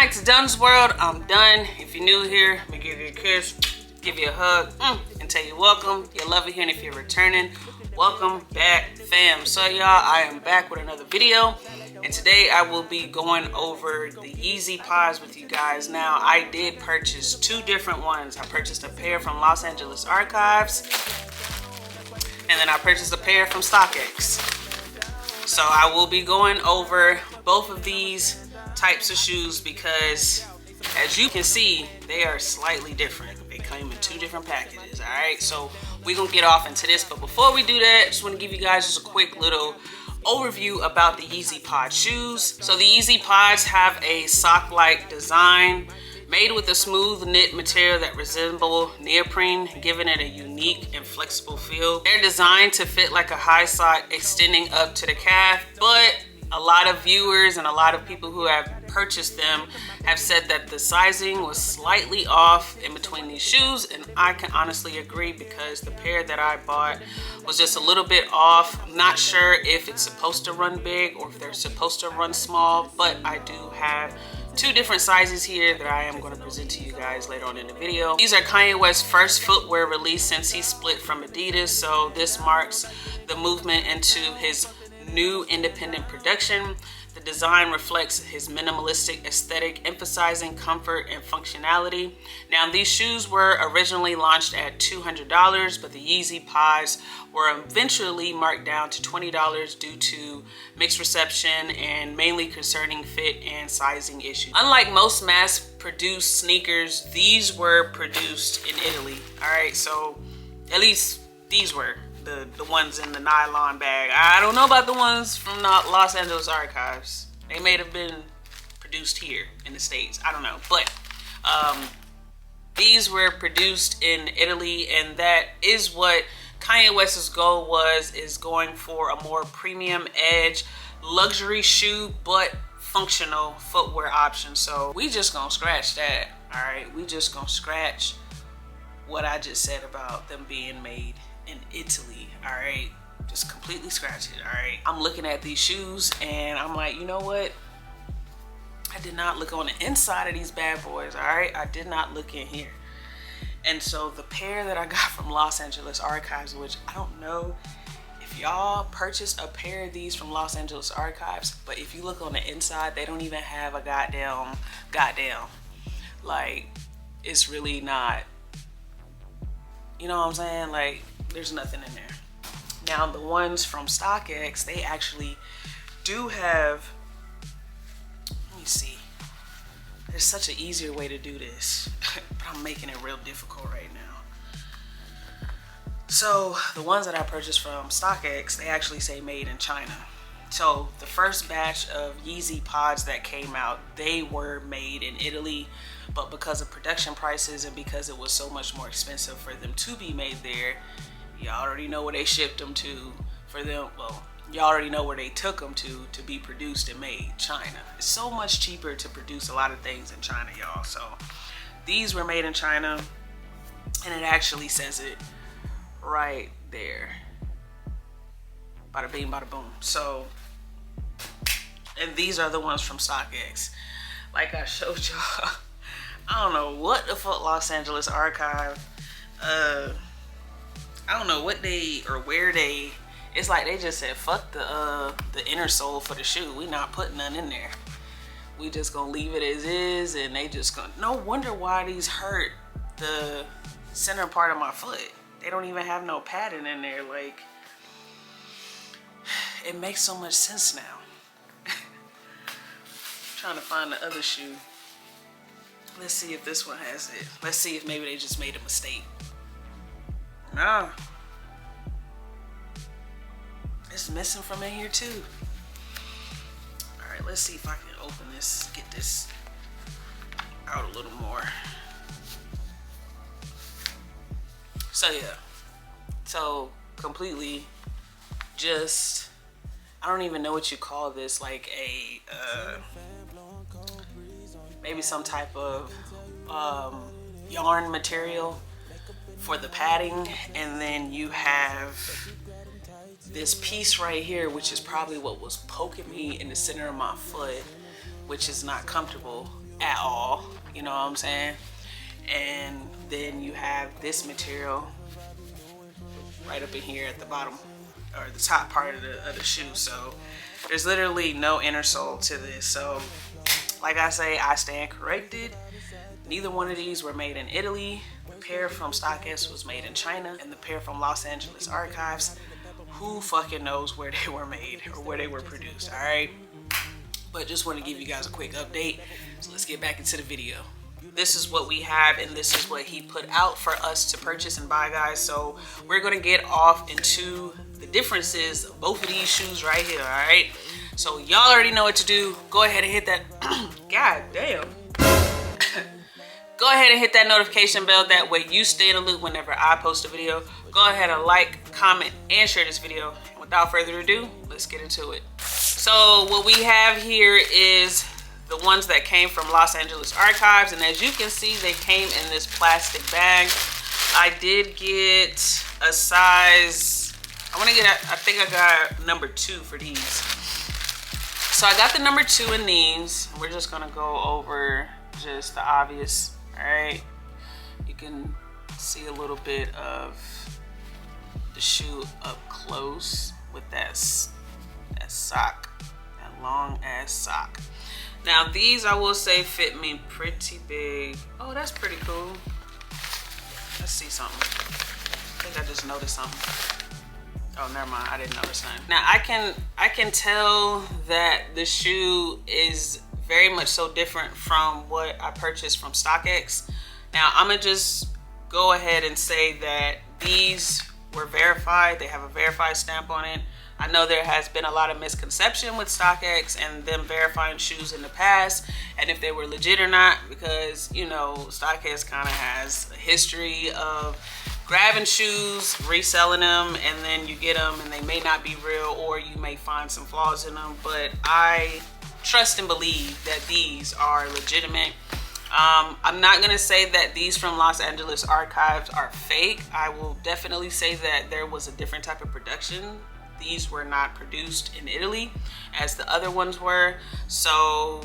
back to DunnZWorld. I'm done. If you're new here, let me give you a kiss, give you a hug, and tell you welcome. You love it here, and if you're returning, welcome back, fam. So y'all, I am back with another video, and today I will be going over the Yeezy pods with you guys. Now, I did purchase two different ones. I purchased a pair from Los Angeles Archives, and then I purchased a pair from STOCKX. So I will be going over both of these types of shoes because, as you can see, they are slightly different. They come in two different packages. All right, so we're gonna get off into this, but before we do that, I just want to give you guys just a quick little overview about the Yeezy pod shoes. So the Yeezy pods have a sock-like design made with a smooth knit material that resemble neoprene, giving it a unique and flexible feel. They're designed to fit like a high sock extending up to the calf, but a lot of viewers and a lot of people who have purchased them have said that the sizing was slightly off in between these shoes, and I can honestly agree because the pair that I bought was just a little bit off. I'm not sure if it's supposed to run big or if they're supposed to run small, but I do have two different sizes here that I am going to present to you guys later on in the video. These are Kanye West's first footwear release since he split from Adidas, so this marks the movement into his new independent production. The design reflects his minimalistic aesthetic, emphasizing comfort and functionality. Now, these shoes were originally launched at $200, but the Yeezy pods were eventually marked down to $20 due to mixed reception and mainly concerning fit and sizing issues. Unlike most mass-produced sneakers, these were produced in Italy. All right, so at least these were. The ones in the nylon bag. I don't know about the ones from the Los Angeles Archives. They may have been produced here in the States. I don't know. But these were produced in Italy, and that is what Kanye West's goal was, is going for a more premium edge, luxury shoe, but functional footwear option. So we just gonna scratch that. All right, we just gonna scratch what I just said about them being made in Italy. All right, just completely scratch it. All right, I'm looking at these shoes and I'm like, you know what, I did not look on the inside of these bad boys. All right, I did not look in here. And so the pair that I got from Los Angeles Archives, which I don't know if y'all purchased a pair of these from Los Angeles Archives, but if you look on the inside, they don't even have a goddamn like, it's really not, you know what I'm saying, like, there's nothing in there. Now, the ones from STOCKX, they actually do have, let me see, there's such an easier way to do this, but I'm making it real difficult right now. So the ones that I purchased from STOCKX, they actually say made in China. So the first batch of Yeezy pods that came out, they were made in Italy, but because of production prices and because it was so much more expensive for them to be made there, you already know where they shipped them to for them. Well, you already know where they took them to be produced and made, China. It's so much cheaper to produce a lot of things in China, y'all. So these were made in China, and it actually says it right there. Bada bing, bada boom. So, and these are the ones from STOCKX. Like I showed y'all, I don't know what the fuck Los Angeles Archive, I don't know what they or where they, it's like they just said fuck the inner sole for the shoe. We not putting none in there. We just gonna leave it as is, and they just gonna, no wonder why these hurt the center part of my foot. They don't even have no padding in there. Like, it makes so much sense now. Trying to find the other shoe. Let's see if this one has it. Let's see if maybe they just made a mistake. Nah, it's missing from in here too. All right, let's see if I can open this, get this out a little more. So yeah, so completely just, I don't even know what you call this, like a maybe some type of yarn material for the padding, and then you have this piece right here, which is probably what was poking me in the center of my foot, which is not comfortable. at all, you know what I'm saying? And then you have this material right up in here at the bottom, or the top part of the shoe. So there's literally no inner sole to this. So like I say, I stand corrected. Neither one of these were made in Italy. The pair from StockX was made in China, and the pair from Los Angeles Archives, who fucking knows where they were made or where they were produced, all right? But just want to give you guys a quick update. So let's get back into the video. This is what we have, and this is what he put out for us to purchase and buy, guys. So we're gonna get off into the differences of both of these shoes right here, all right? So y'all already know what to do. Go ahead and hit that, god damn. Go ahead and hit that notification bell. That way you stay in the loop whenever I post a video. Go ahead and like, comment, and share this video. And without further ado, let's get into it. So what we have here is the ones that came from Los Angeles Archives, and as you can see, they came in this plastic bag. I did get a size, I think I got number 2 for these. So I got the number 2 in these. We're just gonna go over just the obvious, all right? You can see a little bit of the shoe up close with that sock, that long ass sock. Now these, I will say, fit me pretty big. Oh, that's pretty cool. Let's see something. I think I just noticed something. Oh, never mind, I didn't notice nothing. Now I can tell that the shoe is very much so different from what I purchased from StockX. Now I'm gonna just go ahead and say that these were verified. They have a verified stamp on it. I know there has been a lot of misconception with StockX and them verifying shoes in the past, and if they were legit or not, because, you know, StockX kind of has a history of grabbing shoes, reselling them, and then you get them and they may not be real, or you may find some flaws in them. But I trust and believe that these are legitimate. I'm not gonna say that these from Los Angeles Archives are fake. I will definitely say that there was a different type of production. These were not produced in Italy as the other ones were. So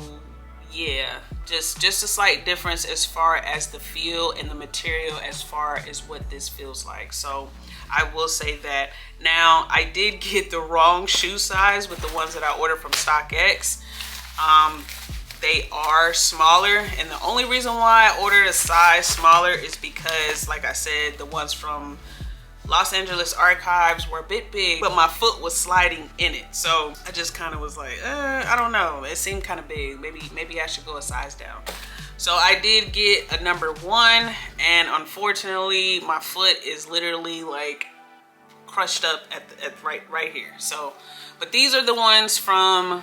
yeah, just a slight difference as far as the feel and the material, as far as what this feels like. So I will say that. Now I did get the wrong shoe size with the ones that I ordered from StockX. They are smaller, and the only reason why I ordered a size smaller is because, like I said, the ones from Los Angeles Archives were a bit big, but my foot was sliding in it. So I just kind of was like, I don't know. It seemed kind of big. Maybe I should go a size down. So I did get a number 1, and unfortunately, my foot is literally like crushed up at right here. So, but these are the ones from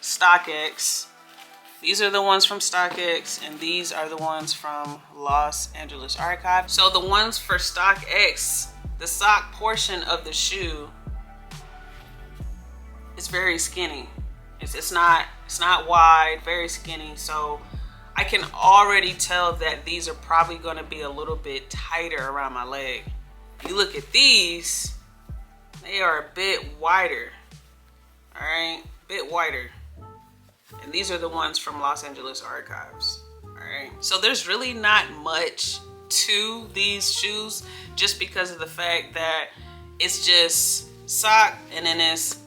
StockX. These are the ones from StockX, and these are the ones from Los Angeles Archive. So the ones for StockX, the sock portion of the shoe is very skinny. It's not wide, very skinny. So I can already tell that these are probably going to be a little bit tighter around my leg. If you look at these, they are a bit wider. All right, bit wider. And these are the ones from Los Angeles Archives, all right? So there's really not much to these shoes, just because of the fact that it's just sock and then it's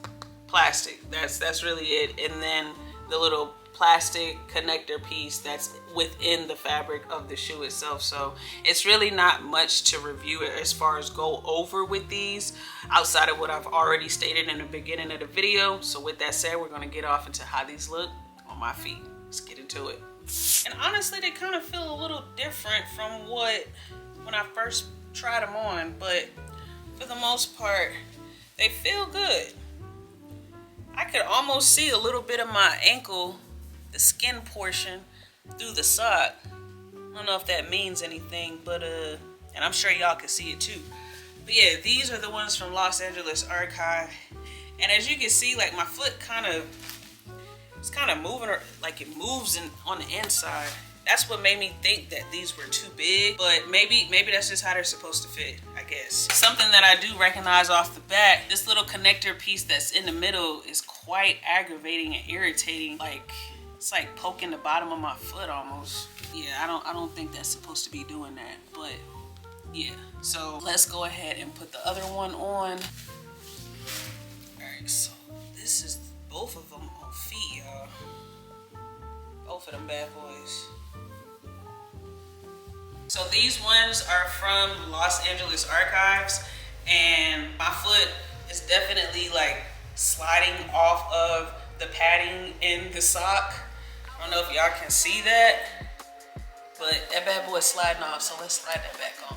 plastic. That's really it. And then the little plastic connector piece that's within the fabric of the shoe itself. So it's really not much to review as far as go over with these, outside of what I've already stated in the beginning of the video. So with that said, we're gonna get off into how these look on my feet. Let's get into it. And honestly, they kind of feel a little different from when I first tried them on, but for the most part, they feel good. I could almost see a little bit of my ankle, the skin portion, through the sock. I don't know if that means anything, but and I'm sure y'all can see it too. But yeah, these are the ones from Los Angeles Archive. And as you can see, like, my foot it's kind of moving, like it moves on the inside. That's what made me think that these were too big, but maybe that's just how they're supposed to fit, I guess. Something that I do recognize off the bat, this little connector piece that's in the middle is quite aggravating and irritating. Like, It's like poking the bottom of my foot almost. Yeah, I don't think that's supposed to be doing that, but yeah. So let's go ahead and put the other one on. Alright, so this is both of them on feet, y'all. Both of them bad boys. So these ones are from Los Angeles Archives, and my foot is definitely like sliding off of the padding in the sock. I don't know if y'all can see that, but that bad boy is sliding off, so let's slide that back on.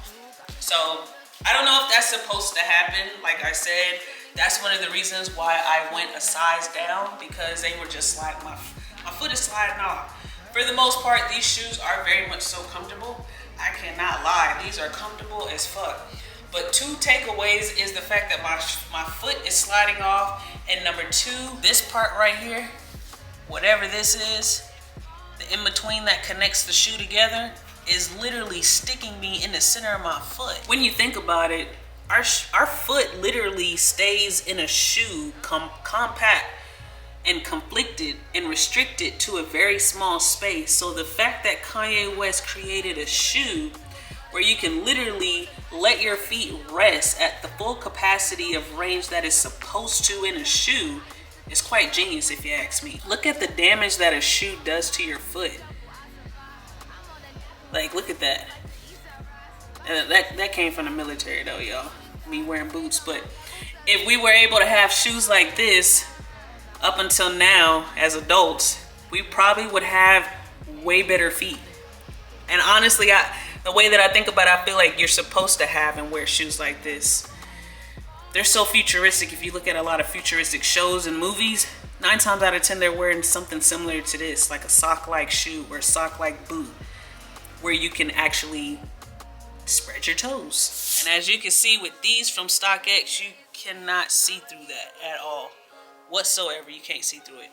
So I don't know if that's supposed to happen. Like I said, that's one of the reasons why I went a size down, because they were just sliding, my foot is sliding off. For the most part, these shoes are very much so comfortable. I cannot lie, these are comfortable as fuck. But two takeaways is the fact that my foot is sliding off, and number two, this part right here, whatever this is, the in between that connects the shoe together, is literally sticking me in the center of my foot. When you think about it, our foot literally stays in a shoe compact and conflicted and restricted to a very small space. So the fact that Kanye West created a shoe where you can literally let your feet rest at the full capacity of range that is supposed to in a shoe is quite genius, if you ask me. Look at the damage that a shoe does to your foot. Like, look at that. That came from the military though, y'all. Me wearing boots. But if we were able to have shoes like this up until now as adults, we probably would have way better feet. And honestly, the way that I think about it, I feel like you're supposed to have and wear shoes like this. They're so futuristic. If you look at a lot of futuristic shows and movies, 9 times out of 10 they're wearing something similar to this, like a sock-like shoe or a sock-like boot, where you can actually spread your toes. And as you can see with these from StockX, you cannot see through that at all. Whatsoever, you can't see through it.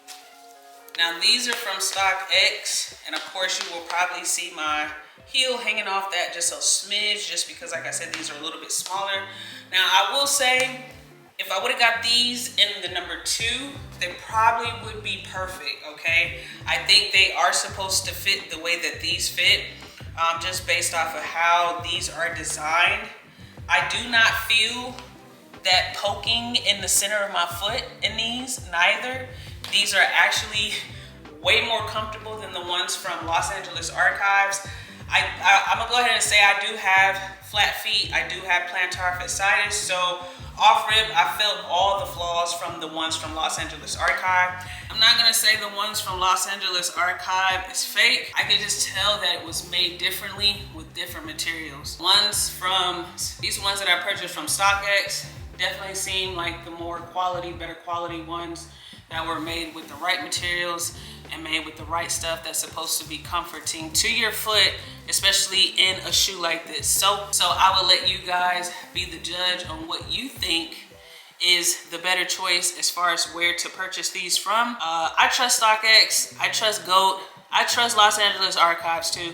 Now these are from StockX, and of course you will probably see my heel hanging off that just a smidge, just because, like I said, these are a little bit smaller. Now I will say, if I would have got these in the number 2, they probably would be perfect, okay? I think they are supposed to fit the way that these fit, just based off of how these are designed. I do not feel that poking in the center of my foot in these, neither. These are actually way more comfortable than the ones from Los Angeles Archives. I'm gonna go ahead and say I do have flat feet. I do have plantar fasciitis, so off rib, I felt all the flaws from the ones from Los Angeles Archive. I'm not gonna say the ones from Los Angeles Archive is fake. I can just tell that it was made differently with different materials. These ones that I purchased from StockX definitely seem like the more quality, better quality ones that were made with the right materials and made with the right stuff that's supposed to be comforting to your foot, especially in a shoe like this. So I will let you guys be the judge on what you think is the better choice as far as where to purchase these from. I trust StockX, I trust GOAT, I trust Los Angeles Archives too.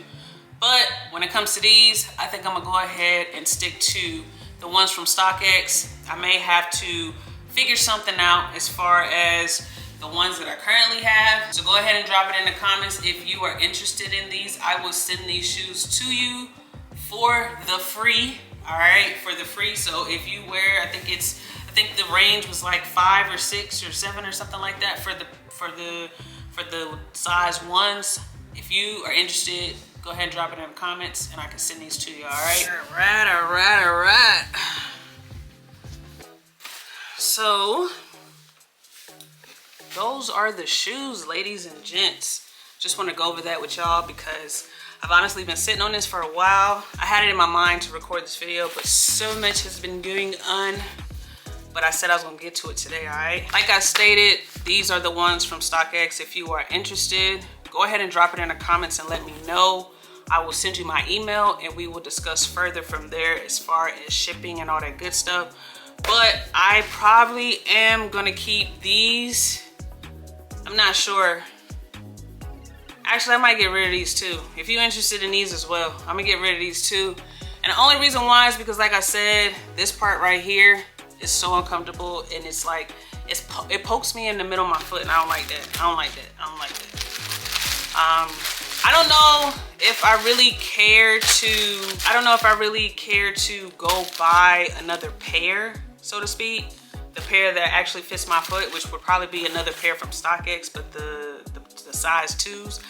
But when it comes to these, I think I'm gonna go ahead and stick to the ones from StockX. I may have to figure something out as far as the ones that I currently have. So go ahead and drop it in the comments if you are interested in these. I will send these shoes to you for the free, all right, for the free. So if you wear, I think the range was like 5 or 6 or 7 or something like that for the size ones. If you are interested, go ahead and drop it in the comments and I can send these to you, all right? All right. So those are the shoes, ladies and gents. Just want to go over that with y'all because I've honestly been sitting on this for a while. I had it in my mind to record this video, but so much has been going on. But I said I was gonna get to it today, all right? Like I stated, these are the ones from StockX. If you are interested, go ahead and drop it in the comments and let me know. I will send you my email and we will discuss further from there as far as shipping and all that good stuff. But I probably am gonna keep these. I'm not sure. Actually, I might get rid of these too. If you're interested in these as well, I'm gonna get rid of these too. And the only reason why is because, like I said, this part right here is so uncomfortable and it's like, it pokes me in the middle of my foot and I don't like that. I don't like that. I don't know if I really care to go buy another pair, so to speak. The pair that actually fits my foot, which would probably be another pair from STOCKX, but the size 2s.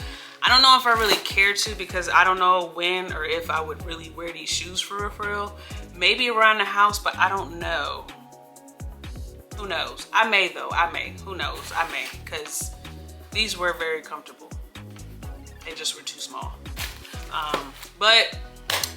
I don't know if I really care to, because I don't know when or if I would really wear these shoes for real. Maybe around the house, but I don't know. Who knows? I may though, who knows? I may, because these were very comfortable. They just were too small. But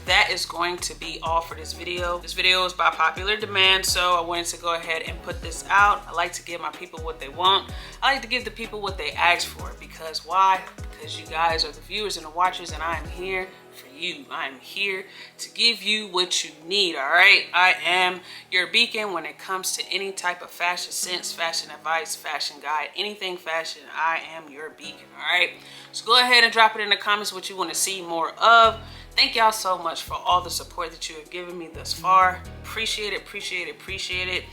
that is going to be all for this video. This video is by popular demand, so I wanted to go ahead and put this out. I like to give my people what they want. I like to give the people what they ask for, because why? Because you guys are the viewers and the watchers, and I am here for you. I am here to give you what you need, all right? I am your beacon when it comes to any type of fashion sense, fashion advice, fashion guide, anything fashion. I am your beacon, all right? So go ahead and drop it in the comments what you want to see more of. Thank y'all so much for all the support that you have given me thus far. Appreciate it, appreciate it, appreciate it.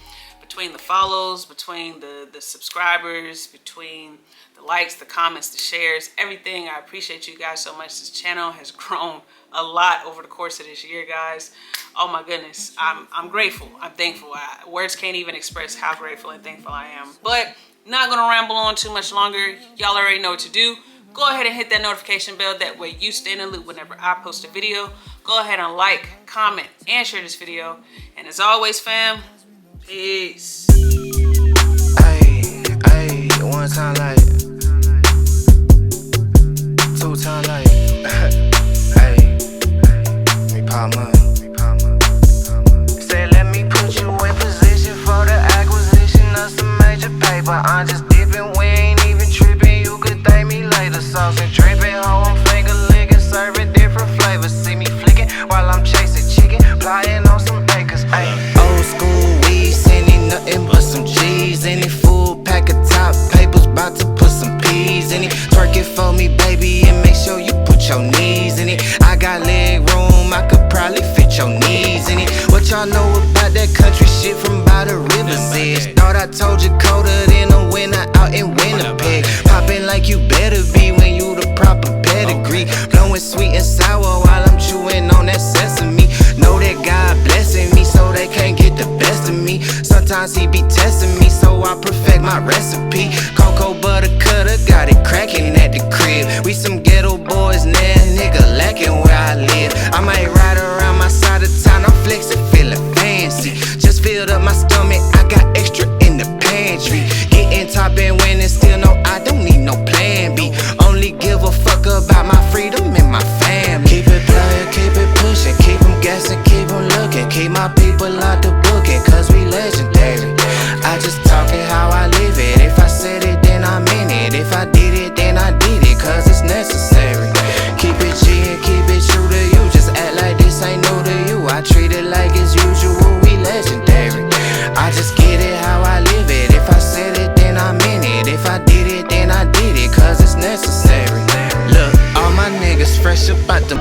Between the follows, between the subscribers, between the likes, the comments, the shares, everything. I appreciate you guys so much. This channel has grown a lot over the course of this year, guys. Oh my goodness, I'm grateful, I'm thankful. Words can't even express how grateful and thankful I am. But not gonna ramble on too much longer. Y'all already know what to do. Go ahead and hit that notification bell. That way you stay in the loop whenever I post a video. Go ahead and like, comment, and share this video. And as always, fam, peace. Ay, one time like, two time like, ay, me pop up. Say let me put you in position for the acquisition of some major paper. I'm just dipping, we ain't even tripping. You could thank me later. Sauce and dripping, hoe, I'm finger licking, serving different flavors. See me flicking while I'm chasing chicken, flying on some acres. Ay, old school weed, sending nothing but some G's. Any full pack of top papers, about to put some P's in it. Twerk it for me, baby, and make sure you put your knees in it. I got leg room, I could probably fit your knees in it. What y'all know about that country shit from by the river's edge? Thought I told you colder than a winter out in Winnipeg. Popping like you better be when you the proper pedigree. Blowing sweet and sour while I'm chewing on that sesame. Know that God blessing me so they can't get the best of me. Sometimes he be testing me so I perfect my recipe. Cocoa butter cutter, got it cracking at the crib. We some ghetto boys now, nigga lacking where I live. I might ride around my side of town, I'm flexing, feeling fancy. Just filled up my stomach, I got extra in the pantry. Getting top and winning, still no, I don't need no plan B. Only give a fuck about my freedom and my family. Keep it playing, keep it pushing, keep them guessing, keep them looking. Keep my people out the booking, cause we legendary. I just talk it how I live it. If I said it, then I meant it. If I did it, then I did it, cause it's necessary. Keep it G and keep it true to you. Just act like this ain't new to you. I treat it like it's usual, we legendary. I just get it how I live it. If I said it, then I meant it. If I did it, then I did it, cause it's necessary. Look, all my niggas fresh up out the